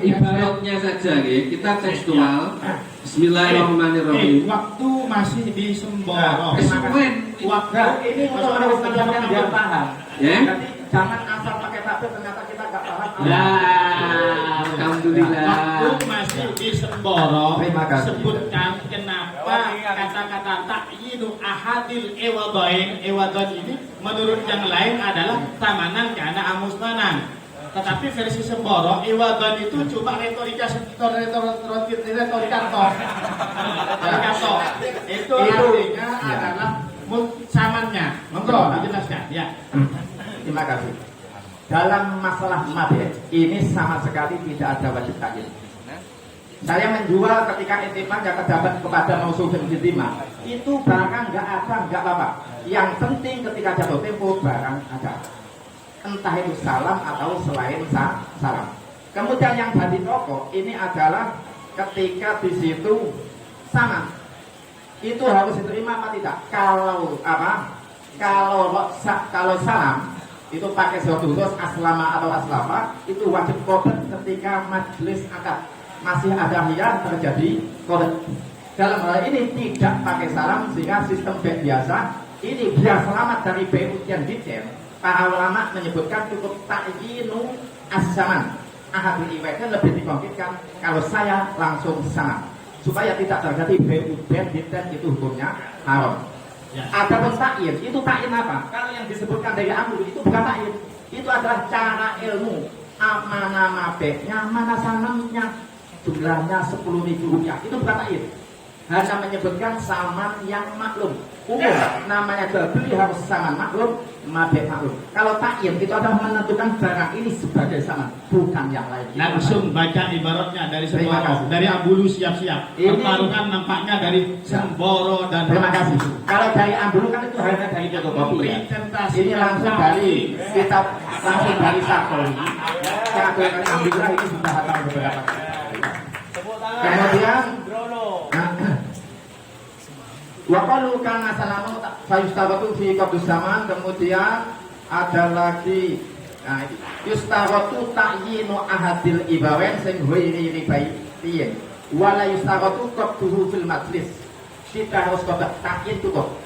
ibaratnya saja ya. Kita tekstual. Bismillahirrahmanirrahim. Waktu masih di Semboro. Waktu ini untuk menunjukkan biar paham. Ya. Jadi jangan asal pakai takbir ternyata kita nggak paham. Alhamdulillah. Waktu masih di Semboro. Terima kasih. Sebutkan kenapa kata-kata ta'yinu ahadil ewadon ini menurut yang lain adalah tamanan karena amusmanan. Tetapi versi Semboro, Iwadon itu cuma retorika toh. Itu artinya adalah samannya. Monggo dijelaskan ya. Terima kasih. Dalam masalah mabeh ini sama sekali tidak ada wajib takyid. Saya menjual ketika intimah yang terdapat kepada mausufin intimah itu barang nggak ada nggak apa-apa. Yang penting ketika jatuh tempo barang ada. Entah itu salam atau selain salam. Kemudian yang jadi pokok ini adalah ketika di situ sama. Itu harus diterima apa tidak? Kalau apa? Kalau salam itu pakai suatu khusus aslama atau aslama itu wajib qodat ketika majelis akad masih ada yang terjadi qodat. Dalam hal ini tidak pakai salam sehingga sistem biasa ini biar selamat dari ujian detail. Para ulama menyebutkan cukup ta'yinu as-saman. Ahadul iwaikan lebih dikonkretkan kalau saya langsung sama supaya tidak terjadi beuden detail itu hukumnya haram. Ya. Ada pun ta'yin, itu ta'yin apa? Kalau yang disebutkan dari Amru itu bukan ta'yin, itu adalah cara ilmu. Mana mabeknya, mana sanamnya, jumlahnya 10.000 rupiah. Itu bukan ta'yin. Hanya menyebutkan saman yang maklum. Umum namanya jual beli harus saman maklum, mabek maklum. Kalau ta'yin itu adalah menentukan barang ini sebagai saman, bukan yang lain. Langsung baca ibaratnya dari Semboro, dari Ambulu siap-siap. Pertarungan nampaknya dari Semboro dan terima kasih. Kalau dari Ambulu kan itu hanya dari fotokopi ya. Ini langsung dari kitab langsung dari Sakoli. Saya akan Ambulu ini sudah hafal beberapa. Kemudian waqalu kana salamu fayustabatu fi qabdus zaman. Kemudian ada lagi yustabatu ta'yinu ahadil ibawen sing huiri ribaitin wala yustabatu qabduhu fil majlis. Kita harus qodat ta'yin cukup.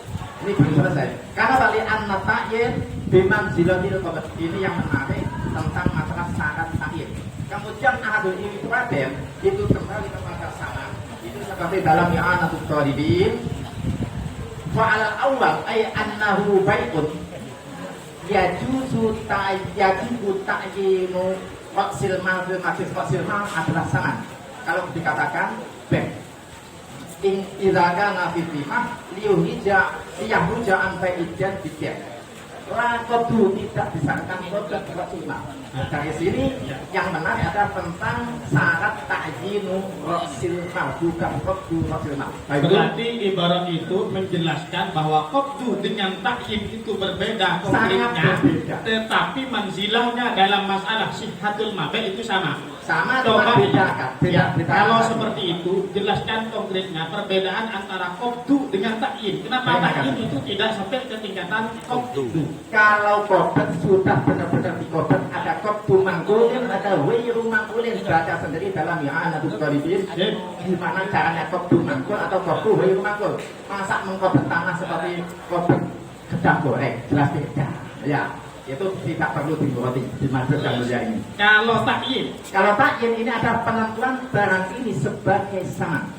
Ini belum selesai. Karena bali anna ta'yin bimanzilatil qodat. Ini yang menarik tentang masalah syarat ta'yin. Kemudian ahadul ibawen itu kembali kepada sana. Itu seperti dalam i'anatul talibin. Fa'al awal ay annahu bai'un yajuzu ta'yinu waqsil mal fil majlis. Waqsil mal adalah saman. Kalau dikatakan baik in idza nafi timah liyuhija an fa'idan bidan lakodu tidak disangkan qodat rasulullah. Dari sini yang menarik adalah tentang syarat ta'yinu roksil mal, bukan qobdu roksil mal. Berarti ibarat itu menjelaskan bahwa qobdu dengan ta'yin itu berbeda konkretnya, tetapi manzilahnya dalam masalah sihhatul mabek itu sama. Sama, cuma bedakan. Kalau seperti itu, jelaskan konkretnya perbedaan antara qobdu dengan ta'yin. Kenapa ta'yin itu tidak sampai ke tingkatan qobdu? Kalau qodat sudah benar-benar dikodat, ada qobdu mangkulin, ada wiru mangkulin. Baca sendiri dalam i'anatul talibin gimana caranya qobdu mangkul atau qobdu wiru mangkul. Masa mengkodat tanah seperti qodat gedang goreng, jelas tidak. Ya, itu tidak perlu dimaksud yang mulia ini. Kalau ta'yin ini ada penentuan barang ini sebagai sama,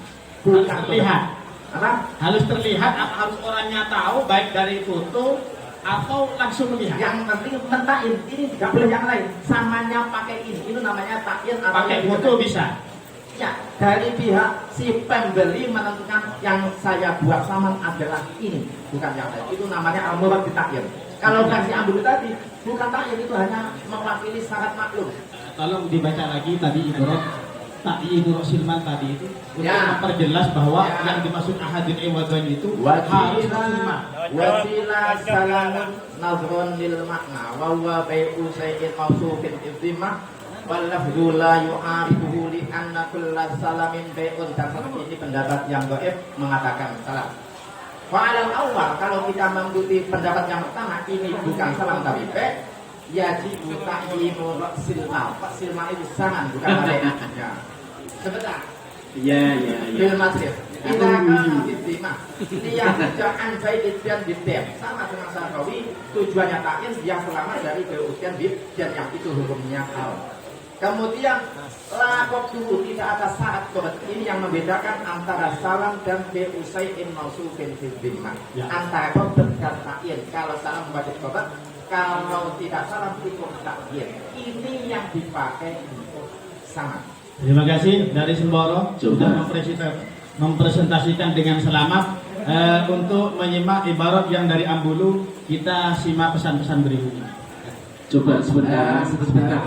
bukan terlihat. Apa? Harus terlihat, harus orangnya tahu baik dari foto atau langsung melihat. Yang penting mentakyin ini tidak boleh yang lain. Samanya pakai ini, itu namanya ta'yin. Pakai foto bisa. Ya, dari pihak si pembeli menentukan yang saya buat saman adalah ini, bukan yang lain. Itu namanya al-murad di ta'yin. Kalau versi Ambulu tadi bukan ta'yin, itu hanya mewakili syarat maklum. Tolong dibaca lagi tadi ibarat ta'yinu rosilman tadi itu untuk memperjelas bahwa yang dimaksud ahadin ewadwan itu harus terima. Wasilah salamun nazron lil makna wa huwa bai'u sayyid mausufin izimah wal lafzu la yu'arifuhu li anna kulla salamin bai'un. Dan ini pendapat yang gaib mengatakan salam. Fa'alal awal, kalau kita mengikuti pendapat yang pertama, ini bukan salam tapi baik. yajibu ta'yinu ra'sil mal. Ra'sil mal itu zaman bukan balik. Ya. Sebentar. Iya. Bil masrif. Ila kana fitimah. Liyahuja an zaidin bidem. Sama dengan Sarkawi, tujuannya ta'yin yang selamat dari berujian bidem yang itu hukumnya hal. Kemudian lakop dulu tidak ada saat tobat. Ini yang membedakan antara salam dan beusaiin mausufin fil dhimma. Antara tobat dan ta'yin. Kalau salam wajib tobat, kalau tidak salam itu ta'yin. Ini yang dipakai untuk sama. Terima kasih dari Semboro sudah mempresentasikan dengan selamat. Untuk menyimak ibarat yang dari Ambulu, kita simak pesan-pesan berikutnya. Coba sebentar ya,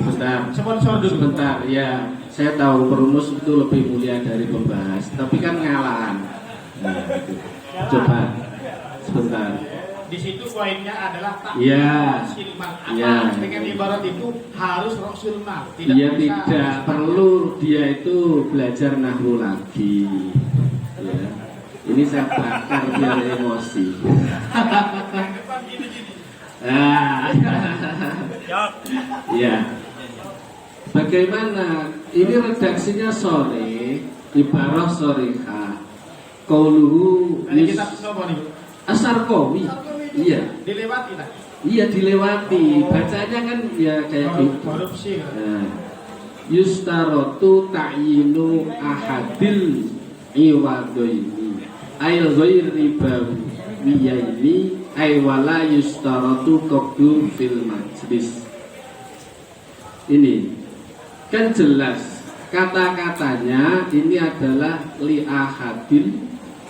sebentar. Sponsor dulu. Sebentar, ya. Saya tahu perumus itu lebih mulia dari pembahas, tapi kan ngalahan. Nah, coba sebentar. Di situ poinnya adalah tak Ya. silman. Ya. Dengan ibarat itu harus roksilman. Tidak Dia bisa. tidak perlu dia itu belajar nahwu lagi. Ya. Ini saya bakar biar emosi. Ya. Bagaimana? Ini redaksinya sore, ibarah sorihah. Qauluhu Ini kita coba nih. Asarqawi. Iya. Dilewati lah. Iya dilewati. Bacanya kan ya kayak gitu. Korupsi. Nah, yustarotu ta'yinu ahadil iwadoini ayl ghairi bawiyaini ay wala yustarotu qabdu fil majlis. Ini kan jelas kata-katanya ini adalah li ahadil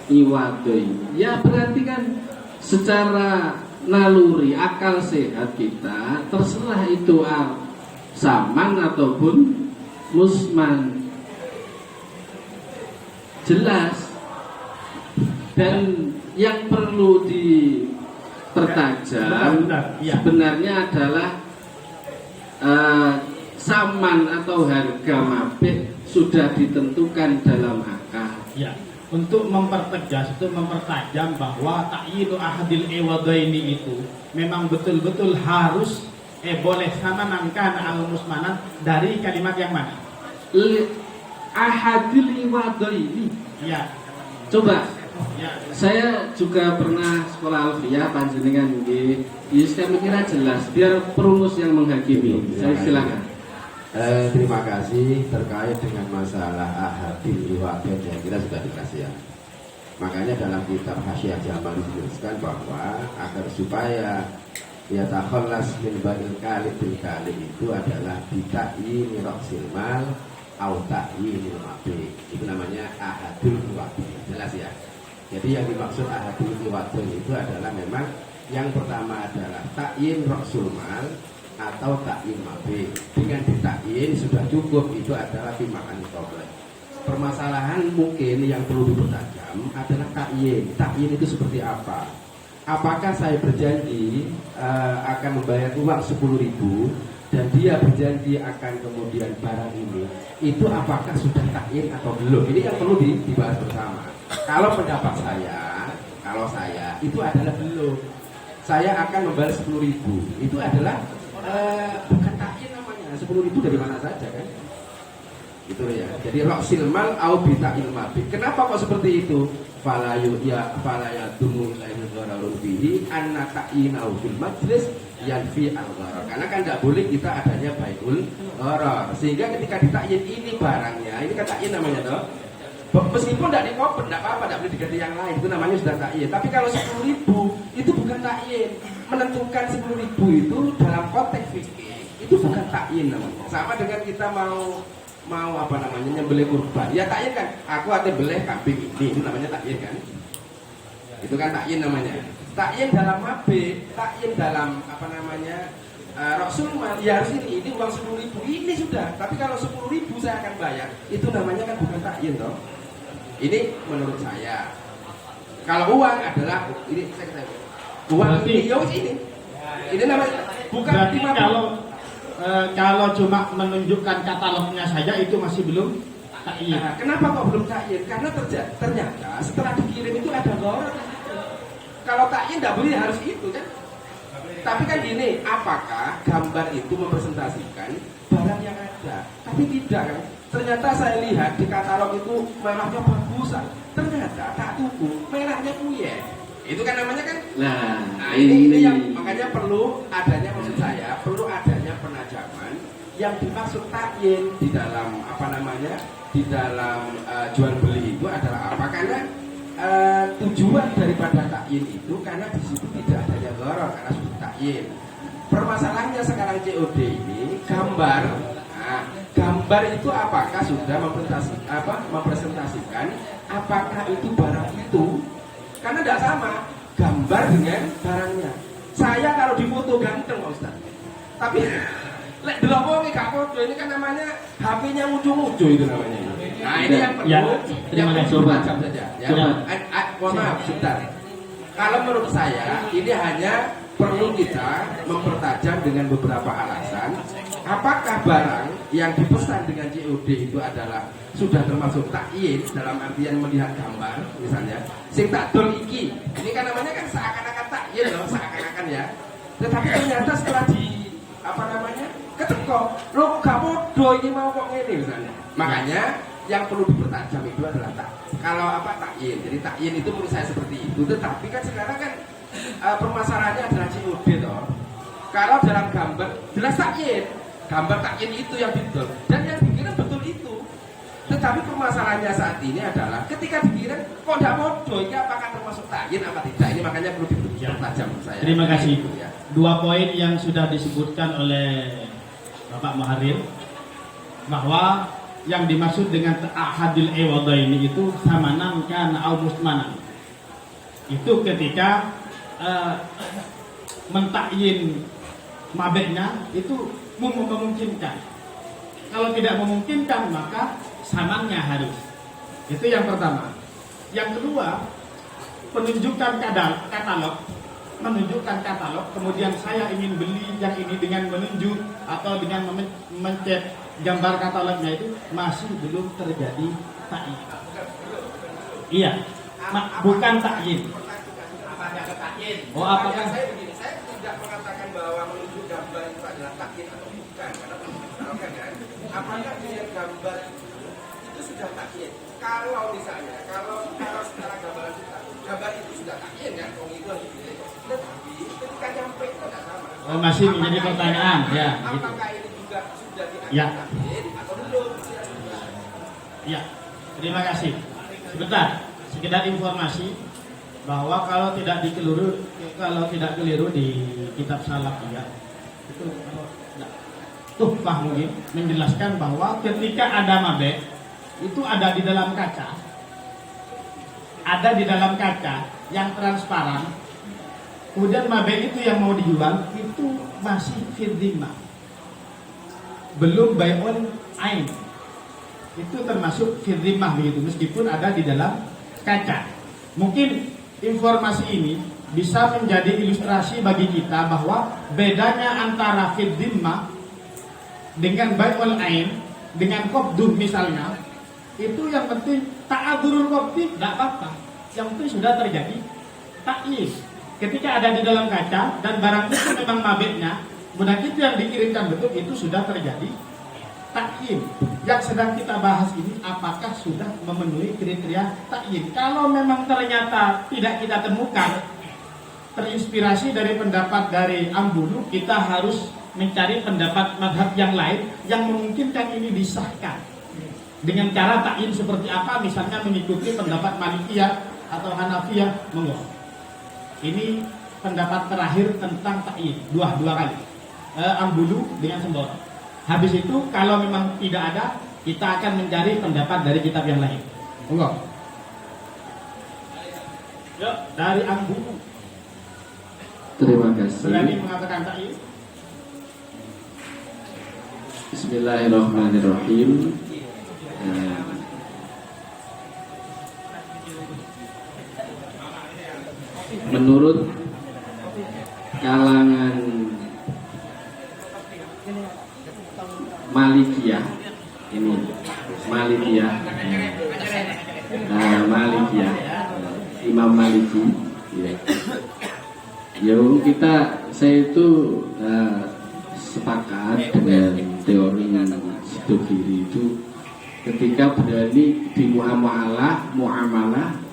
iwadoini. Ya berarti kan secara naluri akal sehat kita terserah itu saman ataupun musman, jelas. Dan yang perlu dipertajam sebenarnya adalah saman atau harga mabeh sudah ditentukan dalam akal. Ya. Untuk mempertegas, untuk mempertajam bahwa ta'yidu ahadil iwadaini itu memang betul-betul harus boleh sama nangkan al-musmanan dari kalimat yang mana? Ahadil iwadaini. Ya. Coba. Ya. Saya juga pernah sekolah alfiyah panjenengan nggih. Ya saya kira jelas biar perumus yang menghakimi. Saya silakan. Terima kasih terkait dengan masalah ahadil iwadat yang kita sudah dikasih ya. Makanya dalam kitab Hasyiah Jamal dituliskan bahwa agar supaya ya takhallas min badil kali bil kali itu adalah bita'yi miraqsil mal au ta'yi lil mabih. Itu namanya ahadul iwadat. Jelas ya. Jadi yang dimaksud ahadul iwadat itu adalah memang yang pertama adalah ta'yin raqsul mal atau ta'yin mabih. Dengan ditakyin sudah cukup, itu adalah timakan taubat. Permasalahan mungkin yang perlu dipertajam adalah ta'yin. Ta'yin itu seperti apa? Apakah saya berjanji akan membayar uang 10.000 dan dia berjanji akan kemudian barang ini, itu apakah sudah ta'yin atau belum? Ini yang perlu dibahas bersama. Kalau pendapat kalau saya itu adalah belum. Saya akan membayar 10.000. Itu adalah bukan ta'yin namanya. 10.000 dari mana saja kan? Itu ya. Jadi raqsil mal au bita'il mabih. Kenapa kok seperti itu? Fala yadumu ilaihi dhararun bihi anna ta'yinau fil majlis yanfi al-gharar. Karena kan tidak boleh kita adanya bai'ul gharar. Sehingga ketika ditakyin ini barangnya, ini kan takyin namanya toh. Meskipun tidak dikopen, tidak apa-apa, tidak boleh diganti yang lain. Itu namanya sudah takyin. Tapi kalau 10.000 itu bukan takyin. Menentukan 10.000 itu dalam konteks fikih itu bukan takyin namanya. Sama dengan kita mau apa namanya nyembelih kurban. Ya takyin kan. Aku ate beleh kambing ini, itu namanya takyin kan. Itu kan takyin namanya. Takyin dalam mabih, takyin dalam apa namanya Rasulullah. Ya harus ini uang 10.000 ini sudah. Tapi kalau 10.000 saya akan bayar, itu namanya kan bukan takyin toh. Ini menurut saya. Kalau uang adalah ini saya katakan. Uang ini ya ini. Ini namanya bukan berarti kalau cuma menunjukkan katalognya saja itu masih belum takyin. Nah, kenapa kok belum takyin? Karena ternyata setelah dikirim itu ada gharar. Kalau takyin tidak boleh harus itu kan. Tapi kan gini, apakah gambar itu mempresentasikan barang yang ada? Tapi tidak kan. Ternyata saya lihat di katalog itu merahnya bagusan. Ternyata tak tuku, merahnya puye. Itu kan namanya kan. Nah, ini yang makanya perlu adanya, maksud saya perlu adanya penajaman yang dimaksud takyin di dalam apa namanya, di dalam jual beli itu adalah apa? Karena tujuan daripada takyin itu karena di situ tidak adanya gharar, karena sudah takyin. Permasalahannya sekarang COD ini gambar. Nah, gambar itu apakah sudah mempresentasikan apakah itu barang itu? Karena tidak sama gambar dengan barangnya. Saya kalau di foto ganteng Pak Ustaz, tapi lek delok gak foto ini kan namanya HP-nya muncul-muncul itu namanya. Nah ini yang perlu, ya, terima kasih. coba saja. Ya. Coba. Mohon maaf sebentar. Kalau menurut saya ini hanya perlu kita mempertajam dengan beberapa alasan. Apakah barang yang dipesan dengan COD itu adalah sudah termasuk takyin dalam artian melihat gambar, misalnya sing tak dol iki, ini kan namanya kan seakan-akan takyin loh, seakan-akan ya. Tetapi ternyata setelah di apa namanya ketekok, lo gak podo ini mau kok ngene misalnya. Makanya yang perlu dipertajam itu adalah kalau apa takyin. Jadi takyin itu menurut saya seperti itu. Tetapi kan sekarang kan permasalahannya adalah COD toh. Kalau dalam gambar jelas takyin, gambar takyin itu yang betul dan yang dikirim betul itu. Tetapi permasalahannya saat ini adalah ketika dikirim kok tidak podo, ini apakah termasuk takyin apa tidak? Ini makanya perlu dipertajam menurut saya. Terima kasih. Ya. Dua poin yang sudah disebutkan oleh Bapak Muharrir, bahwa yang dimaksud dengan ahadil iwadaini itu samanan kana au musmanan. Itu ketika mentakyin mabeknya itu memungkinkan. Kalau tidak memungkinkan maka samannya harus. Itu yang pertama. Yang kedua, penunjukan katalog, menunjukkan katalog, kemudian saya ingin beli yang ini dengan menunjuk atau dengan mencet gambar katalognya itu masih belum terjadi takyin. Iya, bukan takyin. Oh, apakah saya begini, saya tidak mengatakan bahwa menunjuk gambar itu adalah takyin atau bukan, karena misalkan kan, apakah dia gambar itu sudah takyin? Kalau misalnya, kalau secara gambar itu sudah takyin kan, itu tetapi ketika nyampe itu tidak sama. masih menjadi pertanyaan, ya. Gitu. Apakah ini juga sudah dianggap Ya. takyin atau belum? Ya, terima kasih. Sebentar, sekedar informasi bahwa kalau tidak keliru di kitab salaf ya, itu Tuhfah mungkin menjelaskan bahwa ketika ada mabek itu ada di dalam kaca, yang transparan. Kemudian mabek itu yang mau dijual itu masih firdimah, belum bay'un ain. Itu termasuk firdimah begitu, meskipun ada di dalam kaca. Mungkin informasi ini bisa menjadi ilustrasi bagi kita bahwa bedanya antara firdimah dengan bay'ul ain dengan qabduh misalnya, itu yang penting ta'adzurul qabdi tidak apa-apa, yang penting sudah terjadi takyin. Ketika ada di dalam kaca dan barang itu memang mabeknya, kemudian itu yang dikirimkan betul, itu sudah terjadi takyin. Yang sedang kita bahas ini apakah sudah memenuhi kriteria takyin. Kalau memang ternyata tidak kita temukan, terinspirasi dari pendapat dari Ambulu, kita harus mencari pendapat mazhab yang lain yang memungkinkan ini disahkan. Dengan cara takyin seperti apa? Misalnya mengikuti pendapat Malikiyah atau Hanafiyah, monggo. Ini pendapat terakhir tentang takyin, dua kali. Ambulu dengan Semboro. Habis itu kalau memang tidak ada, kita akan mencari pendapat dari kitab yang lain. Monggo. Yuk, dari Ambulu. Terima kasih. Berani mengatakan takyin? Bismillahirrahmanirrahim. Menurut kalangan Malikiyah, ini Malikiyah, Malikiyah, Imam Maliki, ya. Ya saya itu sepakat dengan teori Sidogiri itu ketika berani di muamalah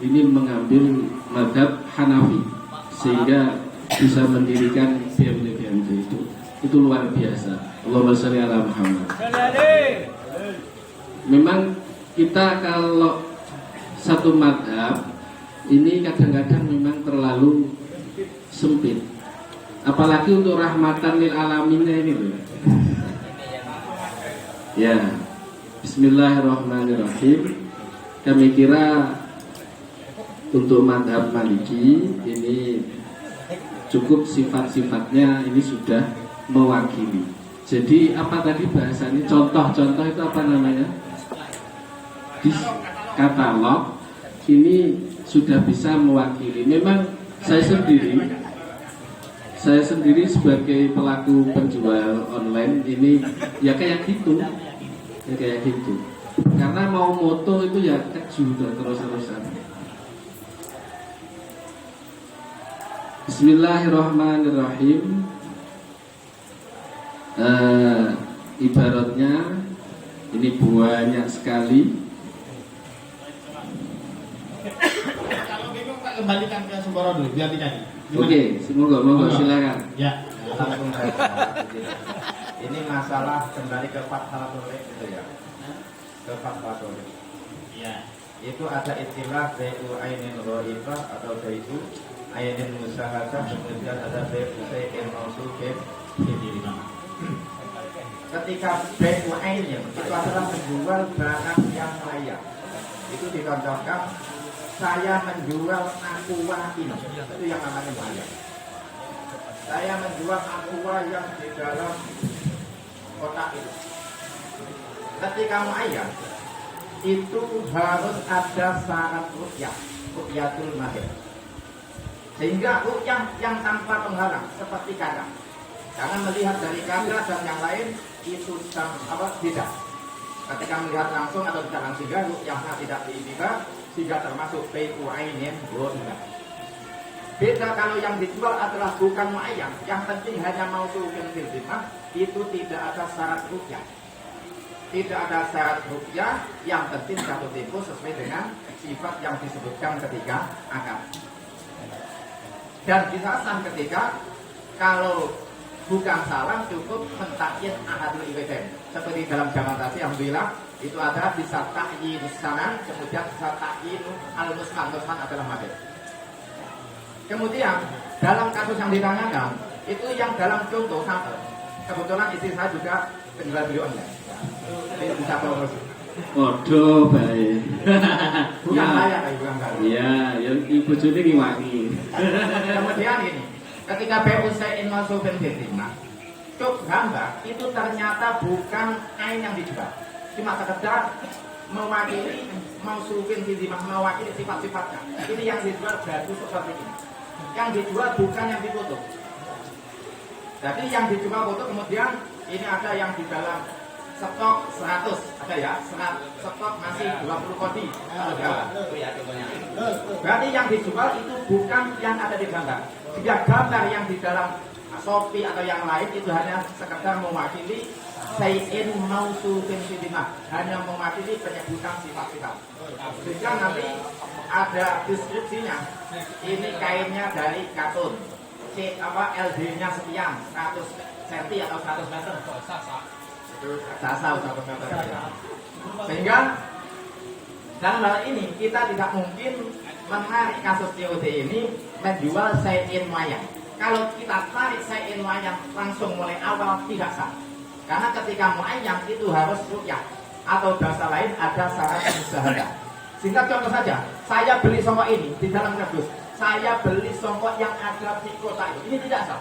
ini mengambil mazhab Hanafi sehingga bisa mendirikan BMT itu luar biasa. Allahumma sholli ala Muhammad. Memang kita kalau satu mazhab ini kadang-kadang memang terlalu sempit, apalagi untuk rahmatan lil alaminnya ini loh. Ya, bismillahirrahmanirrahim. Kami kira untuk mazhab Maliki ini cukup sifat-sifatnya ini sudah mewakili. Jadi apa tadi bahasanya, contoh-contoh itu apa namanya, di katalog ini sudah bisa mewakili. Memang saya sendiri sebagai pelaku penjual online ini ya kayak gitu, karena mau moto itu ya keju terus-terusan. Bismillahirrahmanirrahim. Ibaratnya ini banyak sekali. Kalau bingung Pak kembalikan ke Semboro dulu biar tidak. Oke, monggo silakan. Ya. Langsung saya jawab. Ini masalah kembali ke fatwa Torik itu ya. Ke fatwa Torik. Ya. Itu ada istilah bai'u ainin ghaibah atau bai'u ainin musahadah, kemudian ada bai'u shay'in mawsufin bidilma. Ketika bai'u ainin itu adalah menjual barang yang layak. Itu dicontohkan saya menjual aqua ini, itu yang namanya layak. Saya menjual aqua yang di dalam kotak itu. Ketika muayyan itu harus ada syarat ruqyah, ruqyatul mahir. Sehingga ruqyah yang tanpa penghalang seperti kakak. Jangan melihat dari kakak dan yang lain itu tidak. Ketika melihat langsung atau tidak langsung, ruqyahnya tidak diizinkan, sehingga termasuk bai'u ainin ghaibah. Beda kalau yang dijual adalah bukan muayyan, yang penting hanya mausufin fil dhimah, itu tidak ada syarat ruqyah. Tidak ada syarat ruqyah, yang penting jatuh tempo sesuai dengan sifat yang disebutkan ketika akad. Dan bisa sah ketika kalau bukan salam cukup mentakin ahadul iwaiden. Seperti dalam zaman tadi, alhamdulillah itu ada bisa ta'yin sanan, kemudian bisa ta'yin al-musman adalah madhab. Kemudian dalam kasus yang ditanyakan itu yang dalam contoh sampel. Kebetulan istri saya juga penjual beli online. Jadi bisa promosi. Waduh, baik. Bukan saya, bukan saya. Iya, yang ibu jadi ngiwangi. Kemudian ini, ketika bai'u shay'in mawsufin bidhimah, cuk gambar itu ternyata bukan ain yang dijual, cuma sekedar mewakili mawsufin bidhimah, mewakili sifat-sifatnya. Ini yang dijual baju seperti ini. Yang dijual bukan yang difoto. Jadi yang dijual foto, kemudian ini ada yang di dalam stok 100, ada ya, stok masih 20 kodi. Berarti yang dijual itu bukan yang ada di gambar. Jika gambar yang di dalam Shopee atau yang lain itu hanya sekedar mewakili sayin mausufin bidhimah, hanya mewakili penyebutan sifat-sifat. Sehingga nanti ada deskripsinya. Ini kainnya dari katun, LD-nya sekian, 100 cm atau 100 meter. Sasa 100 meter. Sehingga dalam hal ini kita tidak mungkin menarik kasus COD ini menjual sayin muayyan. Kalau kita tarik sayin muayyan langsung mulai awal tidak sah. Karena ketika muayyan itu harus ruqyah atau bahasa lain ada syarat musyahadah. Sehingga contoh saja, saya beli songkok ini di dalam kardus, saya beli songkok yang ada di kota ini tidak sah.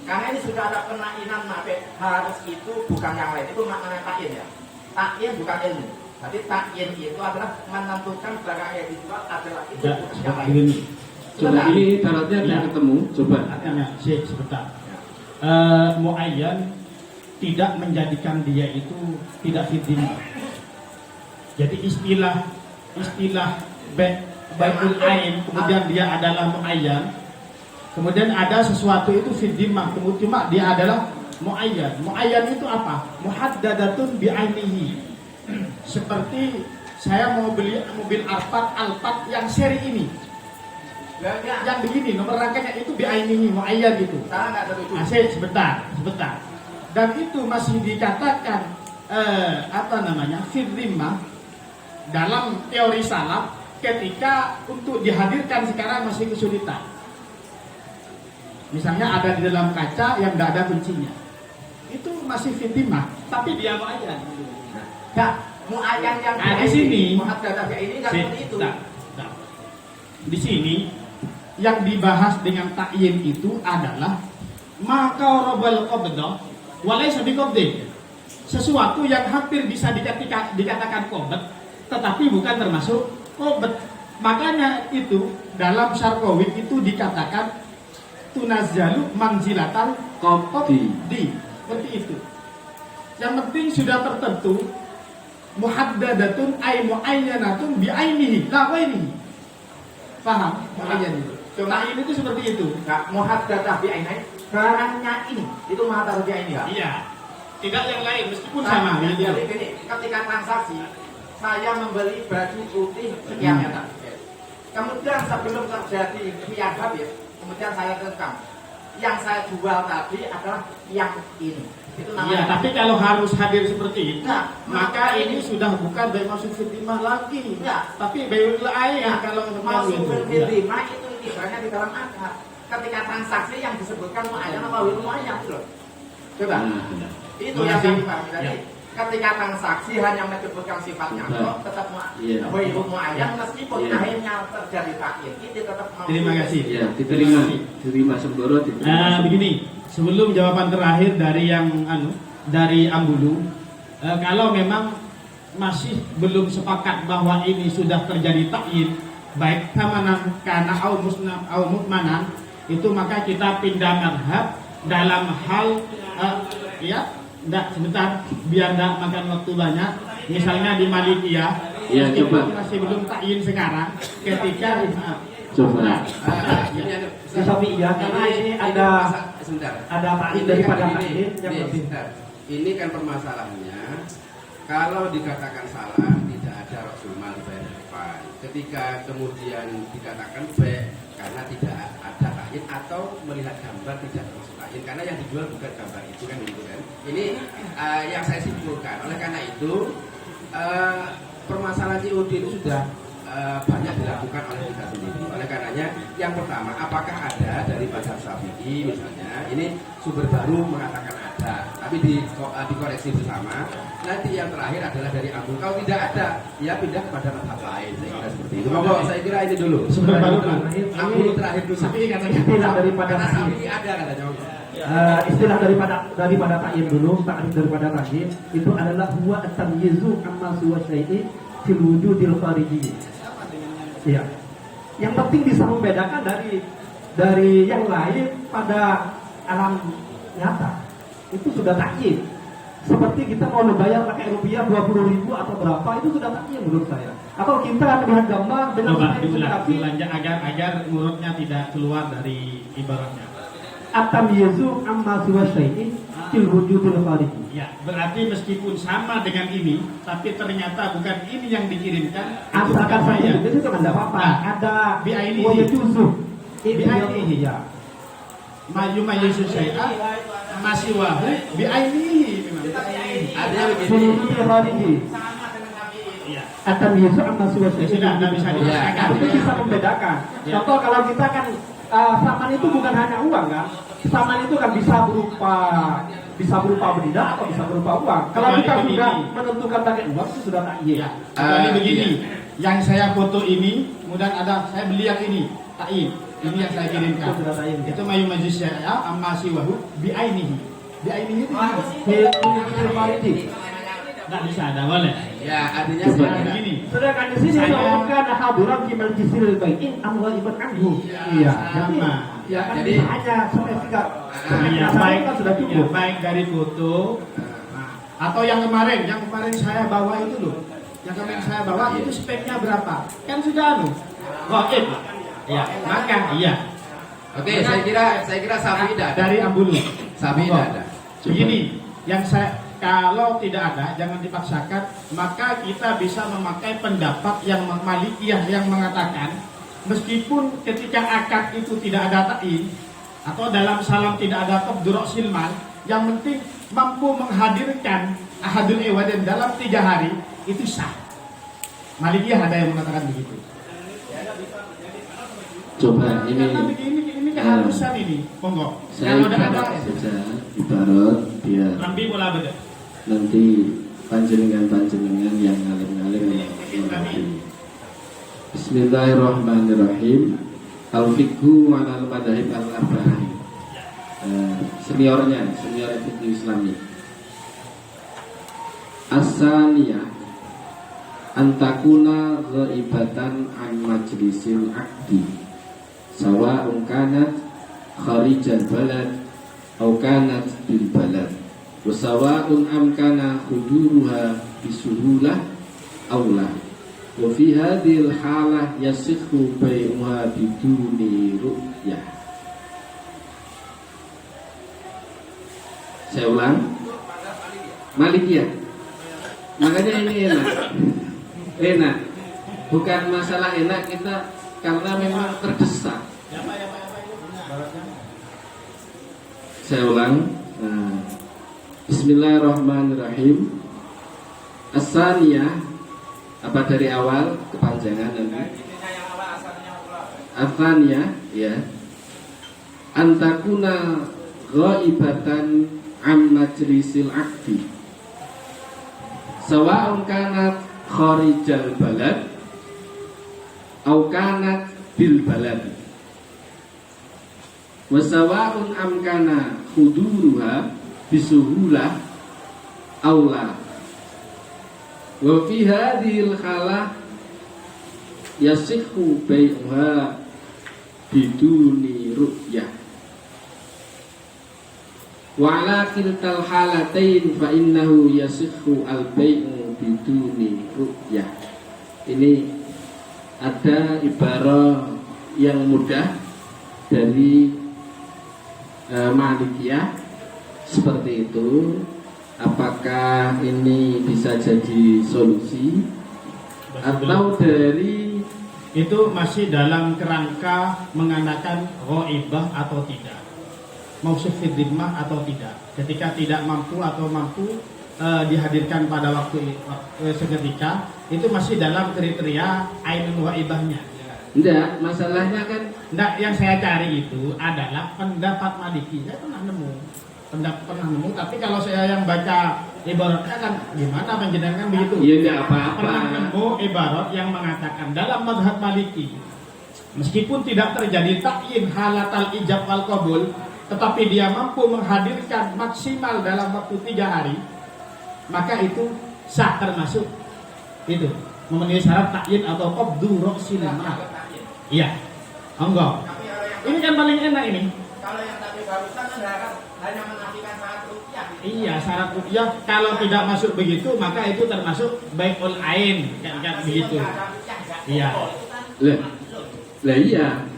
Karena ini sudah ada penainan mabek, harus itu bukan yang lain, itu maknanya ta'yin ya. Ta'yin bukan ilmu. Jadi ta'yin itu adalah menentukan barang yang dijual adalah itu bukan yang lain. Coba ini ibaratnya ada ketemu, coba. Sebentar. Muayyan tidak menjadikan dia itu tidak fitin. Jadi istilah bai'ul ain kemudian dia adalah muayyan Kemudian ada sesuatu itu fiddimah, cuma dia adalah muayyan. Muayyan itu apa? Muhaddadatun bi'ainihi. Seperti saya mau beli mobil Alphard yang seri ini. Yang begini, nomor rangkanya itu bi'ainihi, muayyan gitu. Sebentar. Dan itu masih dikatakan fiddimah dalam teori salaf ketika untuk dihadirkan sekarang masih kesulitan. Misalnya ada di dalam kaca yang tidak ada kuncinya, itu masih fiddimah, tapi dia muayyan. Nah, muayyan yang di sini muhaddadah ini enggak seperti itu. Di sini yang dibahas dengan ta'yin itu adalah maka robal qabdah walaysa biqabdih. Sesuatu yang hampir bisa dikatakan qabd tetapi bukan termasuk qabd. Makanya itu dalam Syarqawi itu dikatakan tunazzalu manzilatal qabdi. Seperti itu. Yang penting sudah tertentu muhaddadatun ay muayyanatun bi ainihi la ghairihi. Paham? Muayyan itu. Cuma ini itu seperti itu. Enggak muhaddadah bi ainihi, barangnya ini. Itu muhaddadah bi ainihi. Iya. Tidak yang lain meskipun sama. Jadi gini, ketika transaksi saya membeli baju putih sekian meter. Kemudian sebelum terjadi khiyar habis, kemudian saya rekam. Yang saya jual tadi adalah yang ini. Itu namanya. Iya, tapi kalau harus hadir seperti itu, nah, maka ini sudah bukan bayi masuk fiddimah lagi. Nah, tapi bayi lain kalau masuk fiddimah itu istilahnya di dalam akad. Ketika transaksi yang disebutkan muayyan apa muayyan itu loh. Coba. Itu yang kami pahami tadi. Ketika transaksi hanya menyebutkan sifatnya kok tetap muayyan meskipun akhirnya terjadi ta'yin itu tetap. Terima kasih. Ya, diterima Semboro. Begini, sebelum jawaban terakhir dari yang dari Ambulu, kalau memang masih belum sepakat bahwa ini sudah terjadi ta'yin baik tamanan kana au mutmanan, itu maka kita pindah madhab dalam hal sebentar biar tidak makan waktu banyak. Misalnya di Malikiyah, masih belum ta'yin sekarang. Ketika di Syafi'iyah karena ini ada ta'yin daripada ta'yin yang lebih. Ini kan permasalahannya, kalau dikatakan salah tidak ada Rasul mal verify. Ketika kemudian dikatakan baik karena tidak ada ta'yin atau melihat gambar tidak termasuk ta'yin karena yang dijual bukan gambar itu kan gitu kan. Ini yang saya simpulkan. Oleh karena itu permasalahan COD itu sudah banyak dilakukan oleh kita sendiri. Oleh karenanya yang pertama, apakah ada dari mazhab Syafi'i misalnya, ini sumber baru mengatakan ada, tapi dikoreksi bersama. Nanti yang terakhir adalah dari Ambul. Kalau tidak ada, ya pindah kepada mazhab lain. Saya kira seperti itu. Monggo, saya kira ini dulu. Sumber baru Ambul terakhir dulu. Syafi'i katanya istilah daripada Syafi'i ada katanya. Istilah daripada ta'yin dulu, ta'rif daripada ta'yin itu adalah huwa at-tamyizu amma suwa syai'i fil wujudil khariji. Iya. Yang penting bisa membedakan dari yang lain pada alam nyata. Itu sudah ta'yin. Seperti kita mau membayar pakai rupiah 20.000 atau berapa, itu sudah ta'yin menurut saya. Atau kita melihat gambar dengan diulang agar urutnya tidak keluar dari ibaratnya. At-tamyizu amma suwa syai'i fil wujudil khariji. Ya, berarti meskipun sama dengan ini, tapi ternyata bukan ini yang dikirimkan. Asalkan saya itu kan tidak apa-apa. Ada bi'ainihi. Wayajuzu. Bi'ainihi ya. Mayumayyizu syai'a masih wahu bi'ainihi. Ada yang Fil wujudil khariji. Iya. At-tamyizu amma suwa syai'i. Sudah bisa dibedakan. Itu bisa membedakan. Contoh kalau kita kan saman itu bukan hanya uang kan. Saman itu kan bisa berupa benda atau bisa berupa uang. Kalau kita sudah menentukan pakai uang itu sudah ta'yin. Ya. Kecuali begini, yang saya foto ini, kemudian saya beli yang ini, ta'yin. Ini yang saya kirimkan. Itu sudah ta'yin. Itu mayu majus syai'a amma siwahu bi'ainihi. Bi'ainihi itu nggak bisa ada, boleh. Ya, artinya begini. Sedangkan di sini disebutkan hadiran kimal jisil bai'in amwaliban anhu. Iya. Ya kan jadi hanya sertifikat. Ya, baik kan sudah cukup. Baik dari foto atau yang kemarin saya bawa itu loh. Yang kemarin saya bawa itu speknya berapa? Kan sudah gaib. Ya, maka iya. Oke, saya kira Sapi tidak ada. Dari Ambulu. Sapi tidak ada. Begini, kalau tidak ada, jangan dipaksakan, maka kita bisa memakai pendapat yang Malikiyah yang mengatakan meskipun ketika akad itu tidak ada ta'i atau dalam salam tidak ada qabdu ra'sil mal, yang penting mampu menghadirkan ahadul ewaden dalam 3 hari itu sah. Malikiyah ada yang mengatakan begitu. Coba Karena ini begini keharusan ini, monggo. saya Kalau ada ibarat saja, ibarat biar Rambi bola beda. nanti panjenengan yang ngalim-ngalim mengerti. Bismillahirrahmanirrahim. Al-Fiqhu Ma'al Madahib Al-Arba'ah. Senior fikih Islami. As-saniyah antakuna ghaibatan an majlisil aqdi sawa'un kanat kharijal balad atau kanat bil balad wa sawa'un amkana huduruha bisuhulah aw la wa fi hadhil halah yasihhu bai'uha biduni ru'yah. Saya ulang, Malikiyah. Makanya ini enak, bukan masalah enak kita karena memang terdesak. Saya ulang. Bismillahirrahmanirrahim. As-saniyah, apa dari awal kepanjangan nanti? As-saniyah, ya. Antakuna ghaibatan am majlisil aqdi sawa'un kanat kharijal balad au kanat bil balad wa sawa'un amkana huduruha bisuhulah aw la wa fi hadhil halah yasihhu bai'uha biduni ru'yah wa ala kiltal halatain fa innahu yasihhu al bai'u biduni ru'yah. Ini ada ibarat yang mudah dari Malikiyah seperti itu. Apakah ini bisa jadi solusi atau dari itu masih dalam kerangka menganakan ghaibah atau tidak, mausuf fi dhimmah atau tidak. Ketika tidak mampu atau mampu dihadirkan pada waktu seketika, itu masih dalam kriteria ainun ghaibahnya. enggak, masalahnya kan Nah, yang saya cari itu adalah pendapat Maliki. Saya pernah nemu, tapi kalau saya yang baca ibaratnya kan gimana menjenengan begitu? ya enggak apa-apa. Pernah nemu ibarat yang mengatakan dalam mazhab Maliki, meskipun tidak terjadi takyin halatal ijab wal qabul, tetapi dia mampu menghadirkan maksimal dalam waktu 3 hari, maka itu sah, termasuk itu memenuhi syarat takyin atau qabdu ra'sil mal. Iya, enggak. Ini kan paling enak ini. Kalau yang tadi barusan kan hanya menafikan syarat ru'yah. Iya, syarat ru'yah kalau tidak masuk begitu maka itu termasuk bai'ul ain, kan begitu. Iya. Lah iya.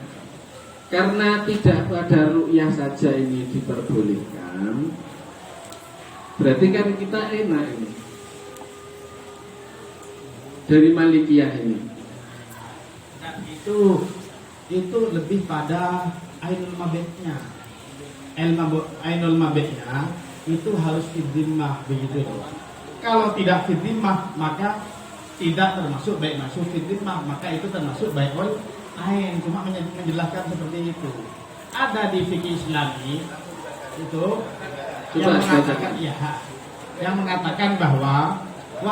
Karena tidak pada ru'yah saja ini diperbolehkan, berarti kan kita enak ini dari Malikiyah ini. Nah, itu lebih pada ainul mabitnya. Ainul mabitnya itu harus fiddimah begitu. Kalau tidak fiddimah maka tidak termasuk baik masuk fiddimah, maka itu termasuk bai'ul ain. Cuma menjelaskan seperti itu. Ada di fikih Islami itu yang mengatakan bahwa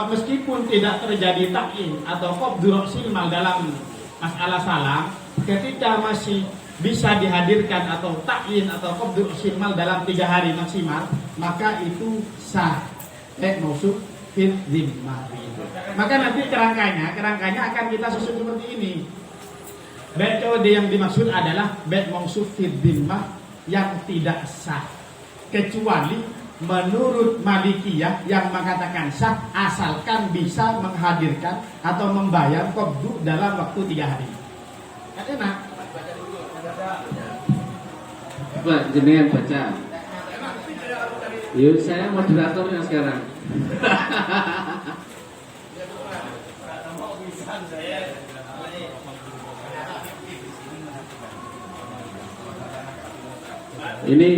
meskipun tidak terjadi takyin atau qabdu ra'sil mal dalam masalah salam, ketika masih bisa dihadirkan atau takyin atau qabdu ra'sil mal dalam 3 hari maksimal, maka itu sah mausuf fil dhimmah. Maka nanti kerangkanya akan kita susun seperti ini. BCOD yang dimaksud adalah bait mausuf fil dhimmah yang tidak sah, kecuali menurut Malikiyah yang mengatakan sah asalkan bisa menghadirkan atau membayar qabdu dalam waktu 3 hari. Kan enak. Coba jenengan baca. Yuk, saya moderatornya sekarang. Ini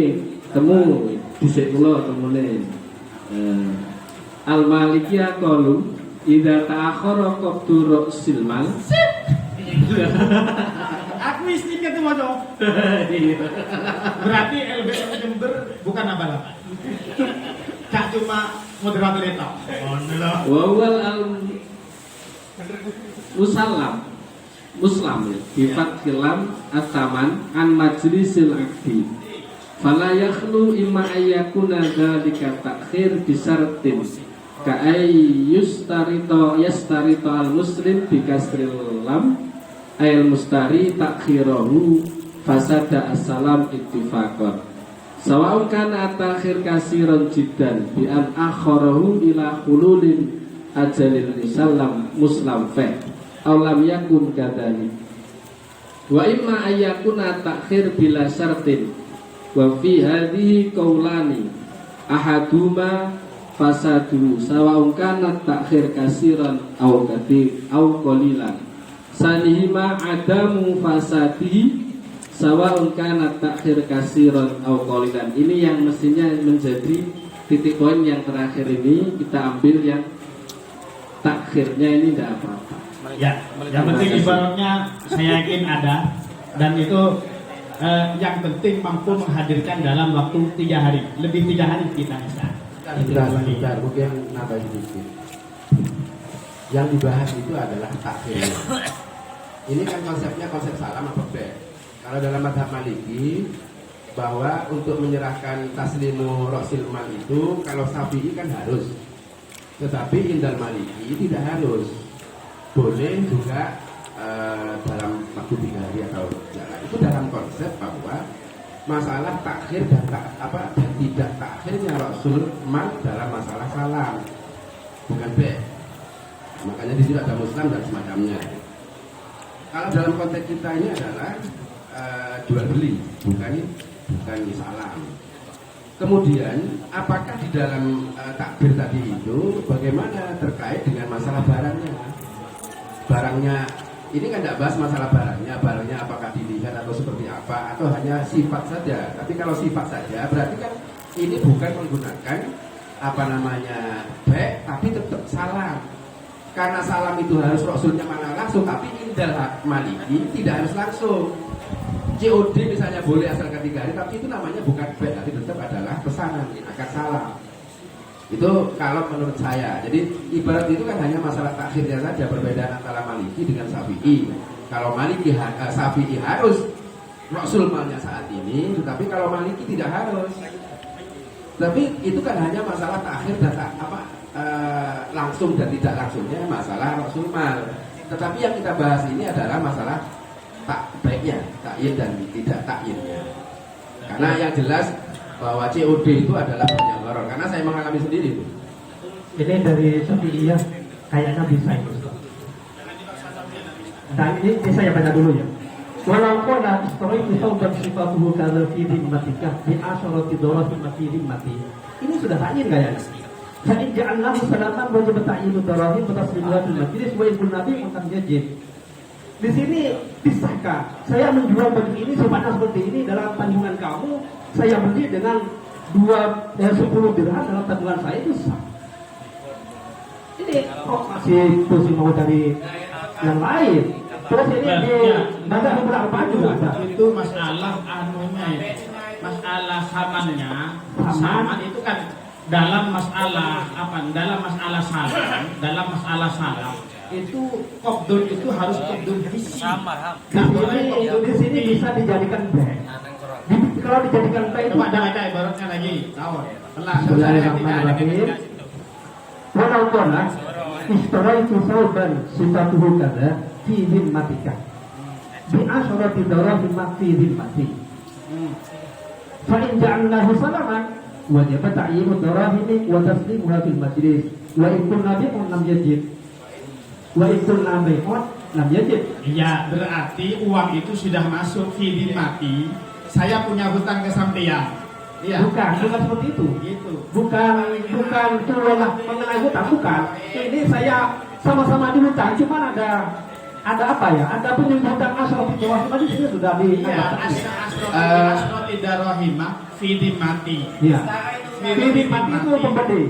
temu dhisik kula temune. Al-Malikiyah qalu idza ta'akhkhara qabdu silmal. Aku istiqat itu mau. Berarti LBM Jember bukan abal-abal. Gak cuma moderator itu. Wa wal musallam muslam bi fathil at-taman an majlisil aqdi. Fala yakhlu imma ayyakuna dzalika ta'khir bi syartin ka yastarito al-muslim bi kasril lam ayal mustari takhirahu fasada as-salam ittifaqan sawa'un kana at-takhir kasiran jiddan bi an akharahu ila khululin ajalil muslam fa aw lam yakun kadzalik wa imma ayyakuna takhir bila syartin wa fi hadhihi qaulani ahaduma fasadu sawa'un kana takhir kasiran aw katsir aw qalilan sanihima adamu fasadihi sawa'un kana takhir kasiran aw qalilan. Ini yang mestinya menjadi titik poin yang terakhir ini, kita ambil yang takhirnya ini tidak apa-apa. Ya, yang penting ibaratnya saya yakin ada, dan itu yang penting mampu menghadirkan dalam waktu 3 hari, lebih 3 hari kita bisa. Sebentar, mungkin nambah sedikit. Yang dibahas itu adalah takhir. Ini kan konsepnya konsep salam apa bek? Kalau dalam mazhab Maliki, bahwa untuk menyerahkan taslimu rosil mal itu kalau Syafi'i kan harus, tetapi indal Maliki tidak harus. Boleh juga dalam waktu 3 hari atau jalan. Itu dalam konsep bahwa masalah takhir dan tidak takhirnya Rasul mal dalam masalah salam, bukan bek. Makanya di situ ada muslim dan semacamnya. Kalau dalam konteks kita ini adalah jual beli, bukan salam. Kemudian apakah di dalam takbir tadi itu bagaimana terkait dengan masalah barangnya? Barangnya ini kan tidak bahas masalah barangnya apakah dilihat atau seperti apa, atau hanya sifat saja. Tapi kalau sifat saja berarti kan ini bukan menggunakan baik, tapi tetap salam. Karena salam itu harus Rasulnya mana langsung, tapi indal Maliki tidak harus langsung. COD misalnya boleh asalkan 3 hari, tapi itu namanya bukan baik, tapi tetap adalah pesanan, akad salam. Itu kalau menurut saya. Jadi ibarat itu kan hanya masalah takhirnya saja, perbedaan antara Maliki dengan Syafi'i. Kalau Maliki Syafi'i harus Rasul malnya saat ini, tetapi kalau Maliki tidak harus. Tapi itu kan hanya masalah takhir dan langsung dan tidak langsungnya masalah Rasul mal. Tetapi yang kita bahas ini adalah masalah tak baiknya, takyin dan tidak takyinnya. Karena yang jelas bahwa COD itu adalah banyak gharar, karena saya mengalami sendiri itu. Ini dari Syafi'iyah kayaknya bisa itu. Dan ini saya baca dulu ya. Walau qala istaritu sauban sifatuhu kadza fi dhimmatika bi asharati darahin fi dhimmati. Ini sudah takyin kayaknya. Jadi ja'alnahu salaman wajib ta'yinu darahin wa taslimuha fil majlis wa ibn nabi mutam yajib. Di sini bisakah saya menjual begini sifatnya seperti ini dalam tanggungan kamu, saya beli dengan 10 dirham dalam tanggungan saya, itu sah. Ini kok masih pusing mau cari yang lain. Terus ini di ada beberapa juga ada. Itu masalah anunya, masalah samannya. Saman itu kan dalam masalah salam itu qabdun itu harus qabdun hissi. Di sini bisa dijadikan bank. Kalau dijadikan bank itu ada ibaratnya lagi. Bismillahirrahmanirrahim. Walau qala istaraitu sauban sifatuhu kadza fi dhimmatika bi asharati darahim fi dhimmati. Fa in ja'alnahu salaman wajib ta'yinu darahim wa taslimuha fil majlis wa in kunna bi'un lam yajib wa in kunna bi'un lam yajib. Iya, berarti uang itu sudah masuk fi dhimmati, saya punya hutang ke sampean. Iya. Bukan seperti itu. Gitu. Bukan tulolah mengenai hutang, bukan. Ini saya sama-sama di hutang, cuman ada apa ya? Ada penyebutan asal di bawah tadi sudah di. Iya, asroti darohimah fidimati. Iya. Fidimati itu pembeli.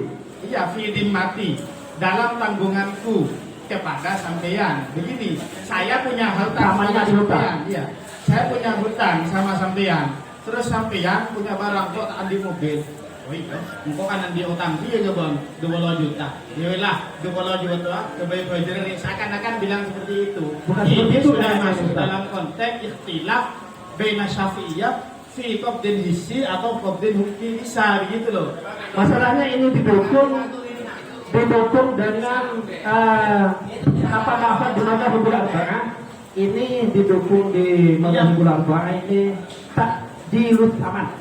Iya, fidimati dalam tanggunganku kepada sampean. Begini, saya punya hutang sama sampean. Iya, saya punya hutang sama sampean. Terus sampean punya barang kok tak di mobil. Oh iya, engkau kan di utang dia ke bang 20 juta. Ya lah, 20 juta kebaik-baik seakan-akan bilang seperti itu. Bukan ini seperti itu, sudah kan, masuk Ustaz. dalam konteks ikhtilaf baina syafi'iyah fi qabdin hissi atau qabdin hukmi bisa begitu loh. Masalahnya ini didukung dengan apa di mana bulan arba'ah ini didukung di mana bulan arba'ah ini tak dilus aman.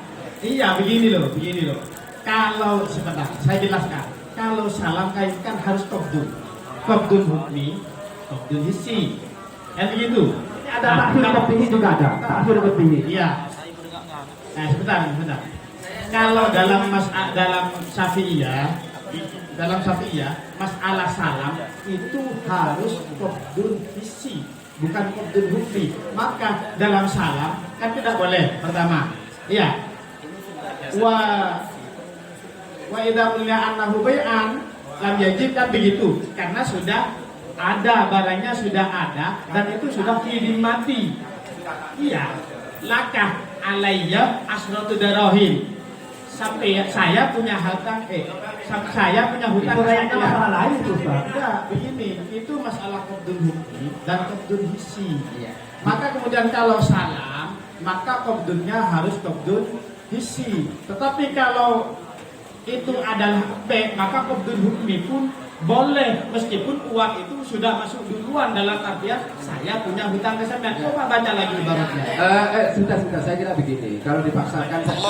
Iya begini loh. Kalau sebentar saya jelaskan. Kalau salam kain kan harus qabdun hukmi, qabdun hissi. Kan begitu. Ini ada taksir lebih juga ada. Taksir lebih. Iya. Nah sebentar. Kalau dalam Syafi'iyah, masalah salam itu harus qabdun hissi, bukan qabdun hukmi. Maka dalam salam kan tidak boleh pertama. Iya. Wa idza qulna annahu bai'an lam yajib kan begitu. Karena sudah ada barangnya sudah ada dan itu sudah mati. Iya. Lakah alayya asratu darahim. Sampai saya punya hutang saya punya hutang Itu masalah lain itu, Ustaz. Ya, begini, itu masalah qabdun hukmi dan qabdun hissi. Maka kemudian kalau salam, maka qabdunnya harus qabdun hissi. Tetapi kalau itu adalah B, maka qabdun hukmi pun boleh meskipun uang itu sudah masuk duluan dalam artian saya punya hutang ke sampean. Coba baca lagi ibaratnya. Sudah, saya kira begini. Kalau dipaksakan kalau misalnya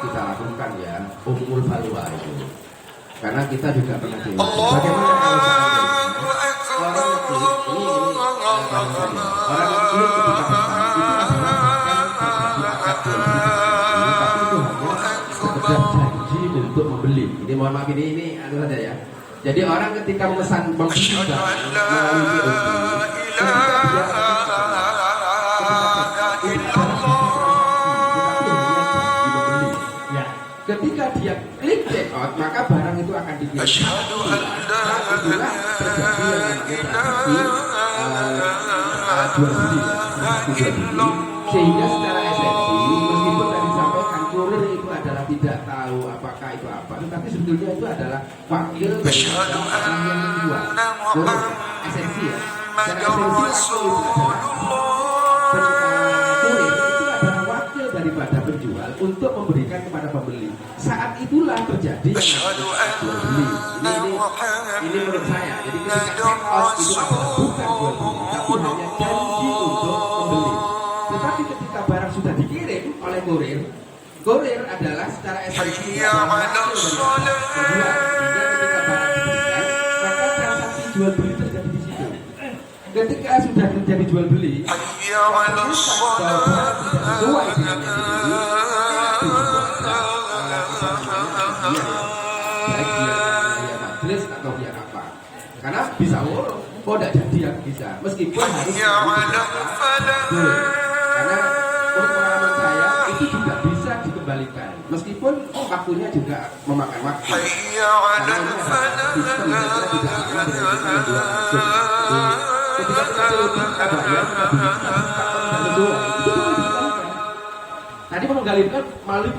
kita lakukan ya umul balwa itu, karena kita juga pernah bagaimana kalau janji untuk membeli. Ini mohon maaf ini anu saja ya. Jadi orang ketika memesan membeli ketika dia klik check out, maka barang itu akan dikirim. Itulah terjadi yang namanya jual beli, sehingga secara esensi meskipun tadi disampaikan kurir itu adalah tidak tahu apakah itu apa, tetapi sebetulnya itu adalah wakil dari orang yang menjual. Kurir esensi ya. Secara esensi kurir itu adalah wakil daripada penjual untuk memberikan kepada pembeli. Saat itulah terjadi yang namanya jual beli. Ini menurut saya. Jadi ketika check out itu adalah bukan jual beli, tapi hanya janji untuk membeli. Tetapi ketika barang sudah dikirim oleh kurir adalah secara esensi adalah wakil dari penjual. Sehingga ketika barang diberikan, maka transaksi jual beli terjadi di situ. Ketika sudah terjadi jual beli, bahwa barang tidak sesuai dengan yang dibeli, baik dia majelis atau dia apa, karena bisa tidak jadi yang bisa, meskipun harus karena menurut pengalaman saya itu juga bisa dikembalikan, meskipun waktunya juga memakan waktu, karena ini adalah sistem yang tidak sama dengan kita menjual langsung. Ketika kita kita bayar, kita beli, kita sesuai, itu boleh dikembalikan. Tadi menggalikan melalui